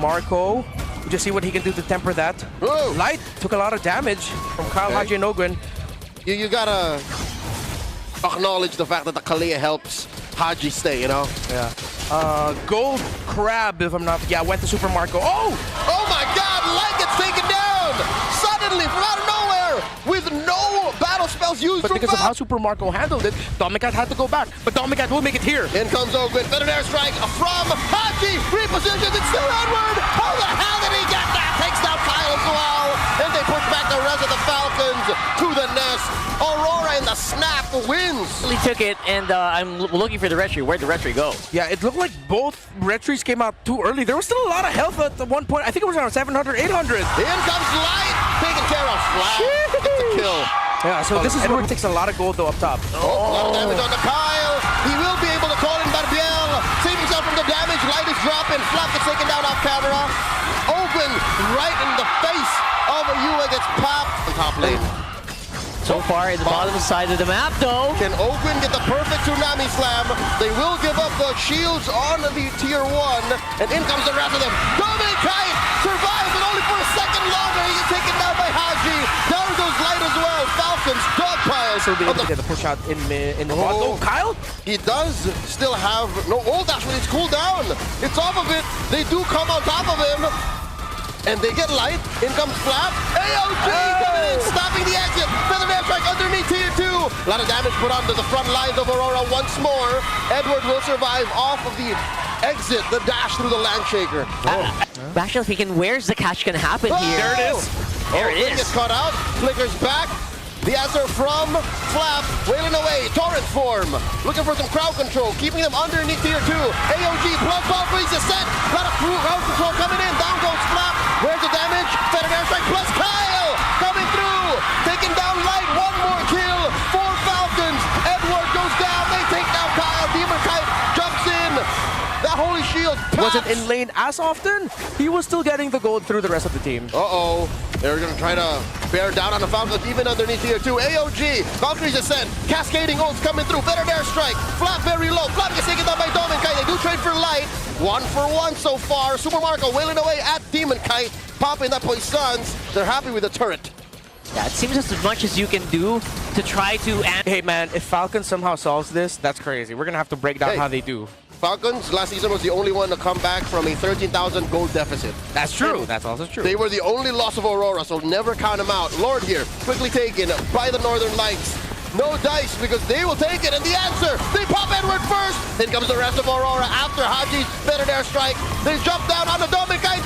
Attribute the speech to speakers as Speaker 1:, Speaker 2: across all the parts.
Speaker 1: Marco, just see what he can do to temper that.
Speaker 2: Whoa.
Speaker 1: Light took a lot of damage from Kyle, Haji, and Ogwin.
Speaker 2: You gotta acknowledge the fact that the Kalia helps Haji stay, you know?
Speaker 1: Yeah. Gold Crab, if I'm not... Yeah, went to Super Marco. Oh!
Speaker 2: Oh my god, Light gets taken down! Suddenly, from out of nowhere, with no battle spells used.
Speaker 1: But because of how Super Marco handled it, Domicat had to go back. But Domicat will make it here.
Speaker 2: In comes Ogwin, veterinary strike from Haji, repositions, it's still Edward! How the hell did he get that? Takes down Kyle as well, and they push back the rest of the Falcons to the nest. Aurora in the snap wins.
Speaker 3: He took it, and I'm looking for the retry. Where'd the retry go?
Speaker 1: Yeah, it looked like both retries came out too early. There was still a lot of health at one point. I think it was around 700, 800.
Speaker 2: In comes Light, taken care of. Flat, gets the kill.
Speaker 1: Yeah, so this is where it takes a lot of gold though up top.
Speaker 2: A lot of damage on the Kyle. He will be able to call in Barbiel. Save himself from the damage. Light is dropping. Flap gets taken down off camera. Open right in the face of Yua gets popped. The top lane.
Speaker 3: So far, at the bottom side of the map, though.
Speaker 2: Can Ogwin get the perfect tsunami slam? They will give up the shields on the tier 1, and in comes the rest of them. Domikai survives, but only for a second longer. He gets taken down by Haji. Down goes Light as well. Falcons dogpile.
Speaker 1: So be able to get the push out in the bottom. Oh, Kyle?
Speaker 2: He does still have no ult dash, but it's cooled down. It's off of it. They do come on top of him. And they get Light. In comes Flap. AOG coming in, stopping the exit. Feather air strike underneath tier 2. A lot of damage put onto the front lines of Aurora once more. Edward will survive off of the exit, the dash through the Landshaker.
Speaker 3: Actually thinking, where's the catch gonna happen here?
Speaker 1: There it is.
Speaker 3: There it is.
Speaker 2: Gets caught out. Flickers back. The answer from Flap, wailing away, torrent form, looking for some crowd control, keeping them underneath tier 2. AOG plus Valkyries is set, a lot of crowd control coming in, down goes Flap, where's the damage? Feather air strike plus Kyle, coming through, taking down Light, one more kill for Falcons. Edward goes down, they take down Kyle, Demon Kite jumps in, that holy shield pops.
Speaker 1: Wasn't in lane as often. He was still getting the gold through the rest of the team.
Speaker 2: Uh-oh. They're going to try to bear down on the Falcons, even underneath tier 2. AOG, Valkyrie's Ascent, cascading ults coming through. Better air strike, Flap very low. Flap gets taken down by Demon Kite. They do trade for Light. 1 for 1 so far. Super Marco wailing away at Demon Kite, popping up Poisons. They're happy with the turret.
Speaker 3: Yeah, it seems as much as you can do to try to...
Speaker 1: Hey man, if Falcon somehow solves this, that's crazy. We're going to have to break down how they do.
Speaker 2: Falcons last season was the only one to come back from a 13,000 gold deficit.
Speaker 1: That's true. That's also true.
Speaker 2: They were the only loss of Aurora, so never count them out. Lord here, quickly taken by the Northern Lights. No dice because they will take it, and the answer, they pop Edward first. Then comes the rest of Aurora after Haji's better air strike. They jump down on the Domikai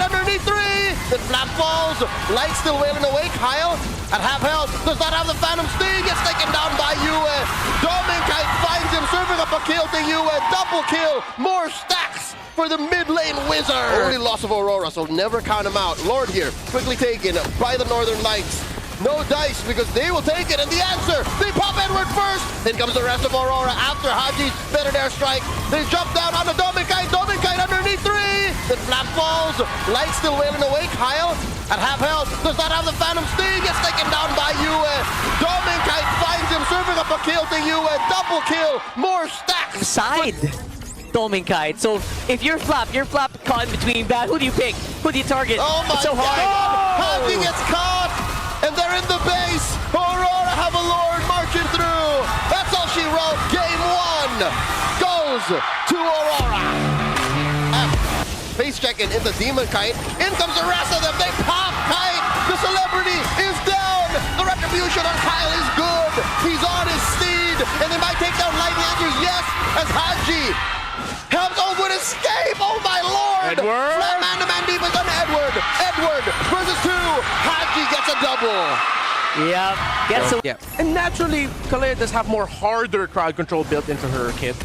Speaker 2: underneath 3. Then Flap falls, Light still wailing away. Kyle at half health does not have the Phantom Sting, gets taken down by Yue. Domikai finds him, serving up a kill to Yue. Double kill, more stacks for the mid lane wizard. Only loss of Aurora, so never count him out. Lord here, quickly taken by the Northern Lights. No dice because they will take it, and the answer, they pop Edward first. Then comes the rest of Aurora after Haji's better air strike. They jump down on the Domikai underneath 3. Then Flap falls, Light still wailing away. Kyle at half health does not have the Phantom Sting, gets taken down by Yue. Domikai finds him, serving up a kill to Yue. Double kill, more stacks.
Speaker 3: Side. Domikai. So if you're Flap caught in between that. Who do you pick? Who do you target?
Speaker 2: Oh my
Speaker 3: it's so hard.
Speaker 2: God. Haji gets caught, and they're in the base. Aurora have a Lord marching through. That's all she wrote. Game 1 goes to Aurora. Face checking into Demon Kite. In comes the rest of them. They pop Kite. The celebrity is down. The retribution on Kyle is good. He's on his steed, and they might take down Light. The answer is yes, as Haji helps Ogwin escape. Oh my Lord!
Speaker 1: Edward!
Speaker 2: Flat man-to-man defense on Edward. Edward versus 2. Haji gets a double.
Speaker 3: Yeah.
Speaker 1: And naturally, Kalea does have more harder crowd control built into her kit.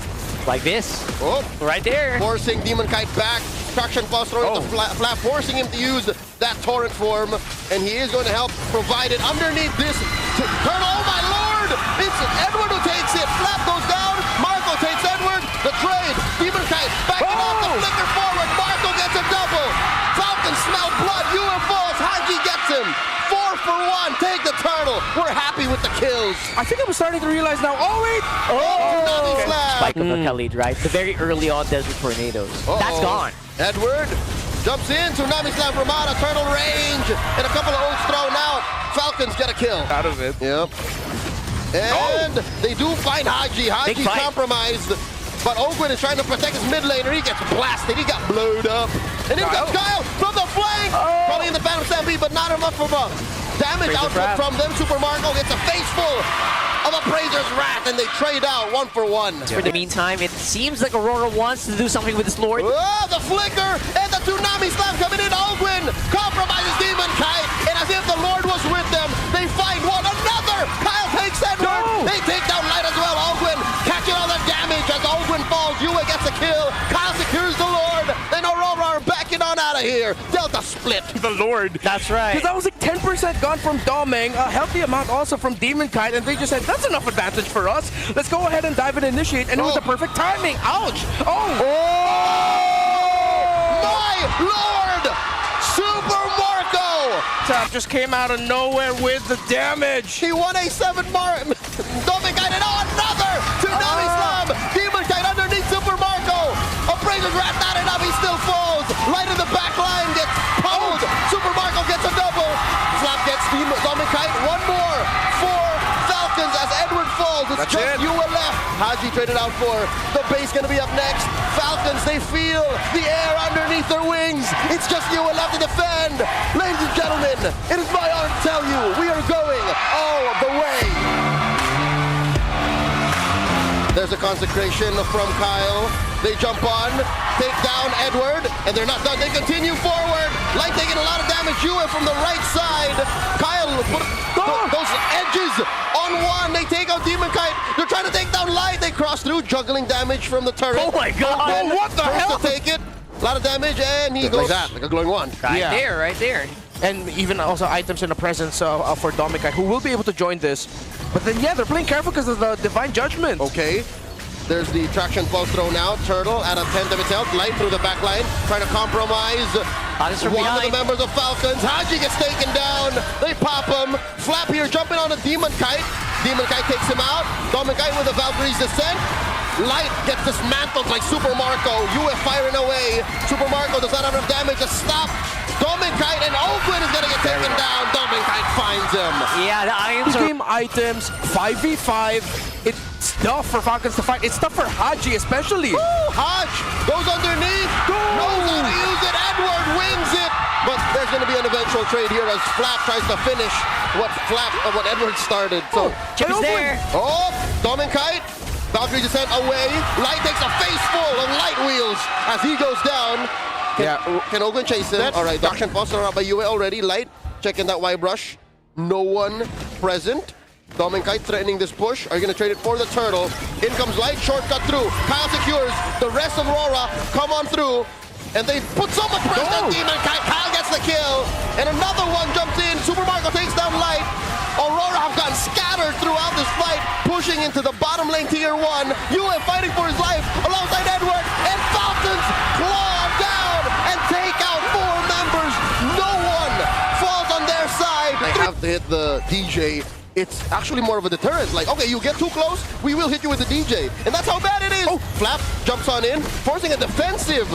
Speaker 3: Like this.
Speaker 2: Oh,
Speaker 3: Right there.
Speaker 2: forcing Demon Kite back. Traction Pulse throwing the Flap, forcing him to use that torrent form. And he is going to help provide it underneath this turtle. Oh my Lord! It's Edward who takes it. Flap goes down. Marco takes Edward. The trade. Demon Kite backing off the flicker forward. Marco gets a double. Falcons smell blood. Yue falls. Haji gets him. 4 for 1. Take the turtle. We're happy with the kills.
Speaker 1: I think I'm starting to realize now. Oh wait!
Speaker 3: Spike of a Khalid, right? The very early on Desert Tornadoes. That's gone.
Speaker 2: Edward Jumps in, Tsunami Slam from out of turtle range, and a couple of ults thrown out. Falcons get a kill.
Speaker 1: Out of it.
Speaker 2: Yep. And they do find Haji. Haji compromised, but Ogwin is trying to protect his mid laner. He gets blasted. He got blowed up. And in comes Kyle from the flank. Calling in the Phantom Stampede, but not enough of a damage output from them. Super Marco gets a face full of Appraiser's Wrath, and they trade out 1 for 1.
Speaker 3: For the meantime, it seems like Aurora wants to do something with his Lord.
Speaker 2: Oh, the flicker and the Tsunami Slam coming in. Ogwin compromises Demon Kite, and as if the Lord was with them, they find one another. Kyle takes Edward. No. They take down Light as well. Ogwin catching all the damage as Ogwin falls. Yue gets a kill. Kyle secures the Lord, and Aurora are backing on out of here. Delta split.
Speaker 1: The Lord.
Speaker 3: That's right.
Speaker 1: Because that was like 10% gone from Doming, a healthy amount also from Demon Kite, and they just said, that's enough advantage for us. Let's go ahead and dive and initiate, and it was the perfect timing. Ouch! Oh!
Speaker 2: My Lord! Super Marco!
Speaker 1: Tap just came out of nowhere with the damage.
Speaker 2: He won a 7 Doming Kite, and another Tsunami Slam! Demon Kite underneath Super Marco! Appraiser's Wrath not enough, he still falls! Right in the back line gets pummeled! Super Marco gets a double! Slap gets Doming Kite, one more for Falcons as Edward falls. It's just Yue left. Haji traded out for the base, gonna be up next. Falcons, they feel the air underneath their wings. It's just Yue left to defend. Ladies and gentlemen, it is my honor to tell you, we are going all the way. There's a consecration from Kyle. They jump on, take down Edward, and they're not done. They continue forward. Light taking a lot of damage. Yue from the right side. Kyle put those edges on one. They take out Demon Kite. They're trying to take down Light. They cross through, juggling damage from the turret.
Speaker 3: Oh my god!
Speaker 2: Oh, what the hell? To take it. A lot of damage, and he goes like a glowing wand.
Speaker 3: Right there.
Speaker 1: And even also items in the presence for Doming Kite, who will be able to join this. But then, yeah, they're playing careful because of the Divine Judgment.
Speaker 2: Okay. There's the traction pulse thrown out. Turtle at a 10 of its health. Light through the back line, trying to compromise one of the members of Falcons. Haji gets taken down. They pop him. Flap here jumping on a Demon Kite. Demon Kite takes him out. Doming Kite with the Valkyrie's Descent. Light gets dismantled like Super Marco. Yue firing away. Super Marco does not have enough damage to stop Doming Kite, and Ogwin is going to get taken down. Doming Kite finds him.
Speaker 3: Yeah, the items
Speaker 1: game items, 5v5. It's tough for Falcons to fight. It's tough for Haji especially.
Speaker 2: Woo! Haj goes underneath. Knows how to use it. Edward wins it. But there's going to be an eventual trade here as Flap tries to finish what Edward started. So
Speaker 3: Chip is there.
Speaker 2: Oh, Doming Kite. Valkyrie Descent away. Light takes a face full of light wheels as he goes down. Can Ogwin chase him? All right, Dakshan Foster out by Yue already. Light checking that Y brush. No one present. Doming Kite threatening this push. Are you going to trade it for the turtle? In comes Light, shortcut through. Kyle secures. The rest of Aurora come on through. And they put so much pressure on Demon Kite. Kyle gets the kill. And another one jumps in. Super Marco takes down Light. Aurora have gotten scattered throughout this fight, pushing into the bottom lane tier 1. Yue fighting for his life alongside Edward. And Falcons claw down and take out 4 members. No one falls on their side. They have to hit the DJ. It's actually more of a deterrent. Like, okay, you get too close, we will hit you with the DJ. And that's how bad it is. Flap jumps on in, forcing a defensive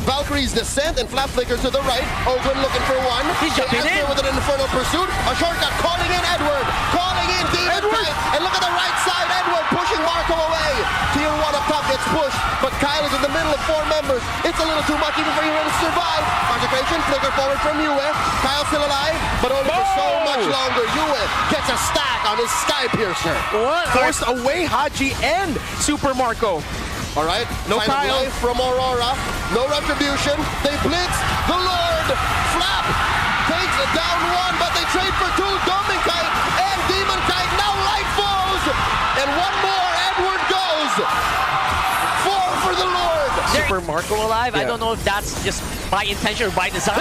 Speaker 2: Valkyrie's Descent, and Flap flicker to the right. Ogwin looking for one.
Speaker 3: He's jumping in
Speaker 2: with an Infernal Pursuit. A shortcut calling in Edward. Calling in Demon Kite. And look at the right side. Edward pushing Marco away. Tier 1 up top gets pushed, but Kyle is in the middle of 4 members. It's a little too much even for Yue to survive. Concentration, flicker forward from Yue. Kyle still alive, but only for so much longer. Yue gets a stack on his Sky Piercer.
Speaker 1: Forced away Haji and Super Marco.
Speaker 2: All right,
Speaker 1: no Kyle
Speaker 2: from Aurora, no retribution. They blitz the Lord. Flap takes it down 1, but they trade for 2. Doming Kite and Demon Kite. Now Light falls, and one more. Edward goes. 4 for the Lord.
Speaker 3: Super Marco alive. I don't know if that's just by intention or by design.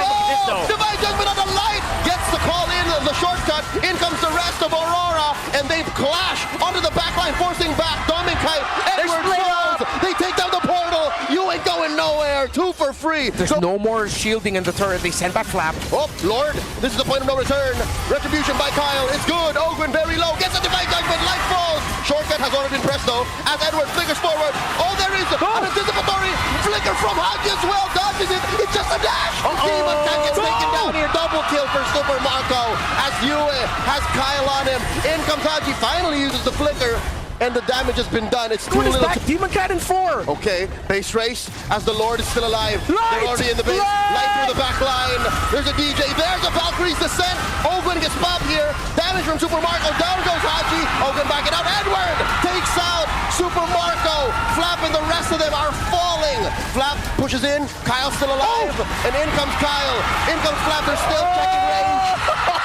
Speaker 2: Divine Judgment on the Light gets the call in the shortcut. In comes the rest of Aurora, and they clash onto the backline, forcing back Doming Kite. Edward falls. They take down the portal. You ain't going nowhere. 2 for free.
Speaker 1: There's no more shielding in the turret. They send back Flap.
Speaker 2: Oh, Lord, this is the point of no return. Retribution by Kyle. It's good. Ogwin very low. Gets a divine judgment. Light falls. Shortcut has already been pressed, though, as Edward flickers forward. Oh, there is an anticipatory flicker from Haji as well. Dodges it. It's just a dash. Demon Cat gets taken down here. Double kill for Super Marco as Yue has Kyle on him. In comes Haji. Finally uses the flicker. And the damage has been done. It's too
Speaker 1: What is
Speaker 2: little.
Speaker 1: back? Demon Cat in 4.
Speaker 2: Okay, base race as the Lord is still alive.
Speaker 1: Light!
Speaker 2: They're already in the base. Light through the back line. There's a DJ. There's a Valkyrie's descent. Ogwin gets popped here. Damage from Super Marco. Down goes Haji. Ogwin backing out. Edward takes out Super Marco. Flap and the rest of them are falling. Flap pushes in. Kyle's still alive. And in comes Kyle. In comes Flap. They're still checking range.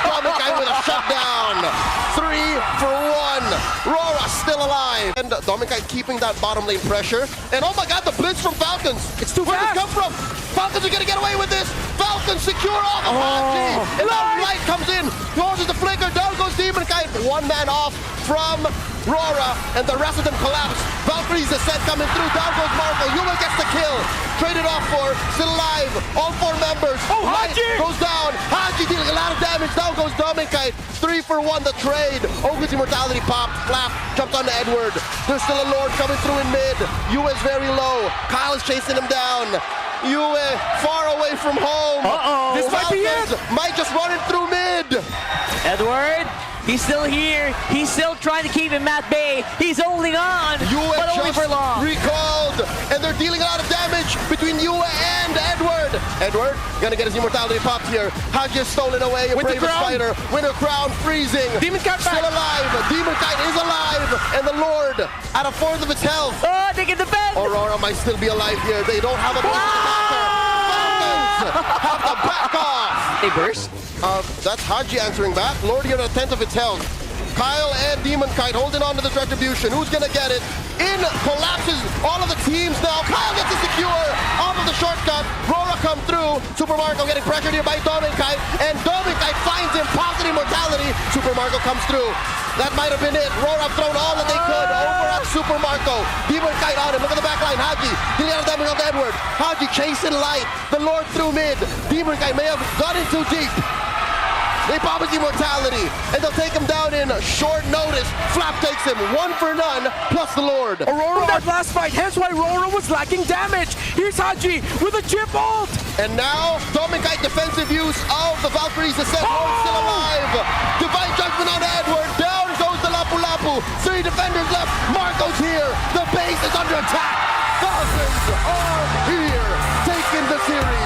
Speaker 2: Dominicai with a shutdown. 3 for 1. Aurora still alive. And Dominicai keeping that bottom lane pressure. And oh my god, the blitz from Falcons.
Speaker 1: It's too
Speaker 2: Where did
Speaker 1: fast.
Speaker 2: it come from? Falcons are gonna get away with this. Falcons secure off of Haji. And now Light comes in. Closes the flicker. Down goes Dominicai. 1 man off from Aurora. And the rest of them collapse. Valkyrie's descent coming through. Down goes Marco. Yuma gets the kill. Traded off for. Still alive. All 4 members.
Speaker 1: Oh,
Speaker 2: Light
Speaker 1: Haji!
Speaker 2: goes down. Haji dealing a lot of damage. Down goes Dominicai. 3 for 1 the trade. Ogre's immortality popped. Flap jumps on to Edward. There's still a Lord coming through in mid. Yue is very low. Kyle is chasing him down. Yue far away from home.
Speaker 1: This might be it.
Speaker 2: Might just run it through mid.
Speaker 3: Edward, he's still here. He's still trying to keep him at bay. He's holding on,
Speaker 2: Yue
Speaker 3: but only
Speaker 2: just
Speaker 3: for long.
Speaker 2: recalled. And they're dealing a lot of damage between Yue and Edward. Edward gonna get his immortality popped here. Haji has stolen away. A
Speaker 1: Winter
Speaker 2: bravest
Speaker 1: Crown.
Speaker 2: fighter. Winter Crown freezing.
Speaker 1: Demon Cat
Speaker 2: Still
Speaker 1: back.
Speaker 2: alive. Demon Kite is alive. And the Lord at a 4th of its health.
Speaker 3: Oh, they get the bend.
Speaker 2: Aurora might still be alive here. They don't have a backer. Falcons have to back off.
Speaker 3: They burst.
Speaker 2: That's Haji answering back. Lord here at a 10th of its health. Kyle and Demon Kite holding on to this retribution. Who's gonna get it? In collapses all of the teams now. Kyle gets it secure off of the shortcut. Aurora come through. Super Marco getting pressured here by Demon Kite. And Demon Kite finds him. Pops immortality. Super Marco comes through. That might have been it. Aurora have thrown all that they could over at Super Marco. Demon Kite on him. Look at the back line. Haji dealing out of damage on Edward. Haji chasing Light. The Lord through mid. Demon Kite may have got in too deep. They pop his immortality, and they'll take him down in short notice. Flap takes him 1 for none, plus the Lord.
Speaker 1: Aurora that last fight, hence why Aurora was lacking damage. Here's Haji with a chip ult.
Speaker 2: And now, Dominicai defensive use of the Valkyrie's Descent. Lord still alive. Divine Judgment on Edward. Down goes the Lapu Lapu. 3 defenders left. Marco's here. The base is under attack. Falcons are here, taking the series.